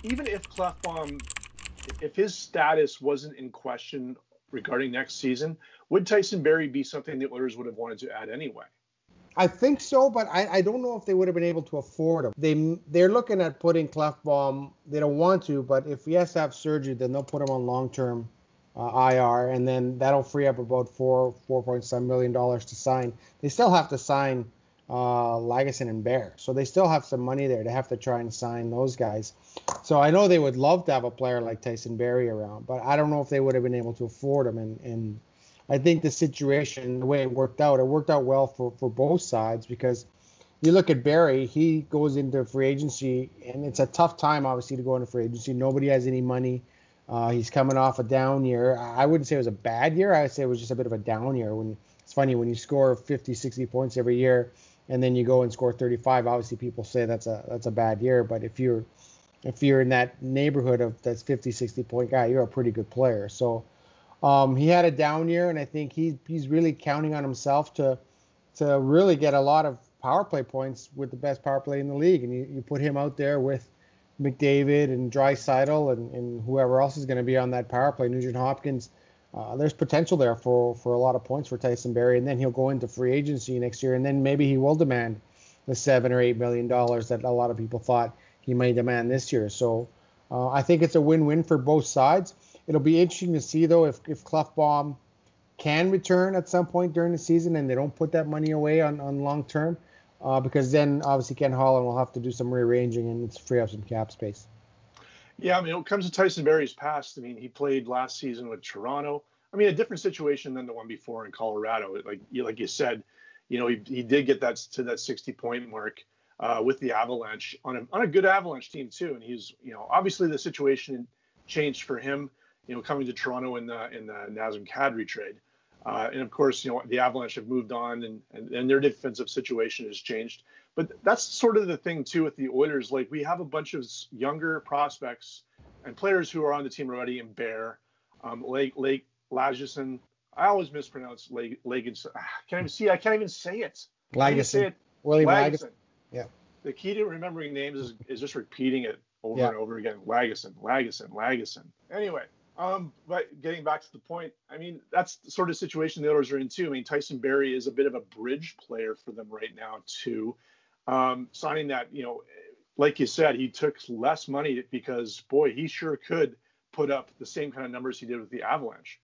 even if Klefbom, if his status wasn't in question regarding next season, would Tyson Barrie be something the Oilers would have wanted to add anyway? I think so, but I don't know if they would have been able to afford him. They're looking at putting Klefbom. They don't want to, but if he has to have surgery, then they'll put him on long-term IR, and then that'll free up about $4.7 million to sign. They still have to sign Lagesson and Bear, so they still have some money there. They have to try and sign those guys. So I know they would love to have a player like Tyson Barrie around, but I don't know if they would have been able to afford him. And I think the situation, the way it worked out well for both sides, because you look at Barrie, he goes into free agency, and it's a tough time, obviously, to go into free agency. Nobody has any money. He's coming off a down year. I wouldn't say it was a bad year. I would say it was just a bit of a down year. It's funny, when you score 50, 60 points every year, and then you go and score 35, obviously people say that's a bad year. But if you're in that neighborhood of that 50, 60 point guy, you're a pretty good player. So he had a down year, and I think he's really counting on himself to really get a lot of power play points with the best power play in the league. And you put him out there with McDavid and Draisaitl and whoever else is going to be on that power play, Nugent Hopkins. There's potential there for a lot of points for Tyson Barrie, and then he'll go into free agency next year, and then maybe he will demand the $7 or $8 million that a lot of people thought he may demand this year. So I think it's a win-win for both sides. It'll be interesting to see, though, if Klefbom can return at some point during the season and they don't put that money away on long term, because then obviously Ken Holland will have to do some rearranging and it's free up some cap space. Yeah, I mean, when it comes to Tyson Barrie's past, I mean, he played last season with Toronto. I mean, a different situation than the one before in Colorado. Like you said, he did get that to that 60-point mark with the Avalanche on a good Avalanche team too. And he's, obviously the situation changed for him, coming to Toronto in the Nazem Kadri trade. And of course, the Avalanche have moved on and their defensive situation has changed. But that's sort of the thing too with the Oilers. Like, we have a bunch of younger prospects and players who are on the team already in Bear, Lake Lagesson. I always mispronounce Lagesson. I can't even say it. Lagesson. William Lagesson. Yeah. The key to remembering names is just repeating it over and over again. Lagesson. Anyway. But getting back to the point, I mean, that's the sort of situation the Oilers are in too. I mean, Tyson Barrie is a bit of a bridge player for them right now too. Signing that, like you said, he took less money because, boy, he sure could put up the same kind of numbers he did with the Avalanche.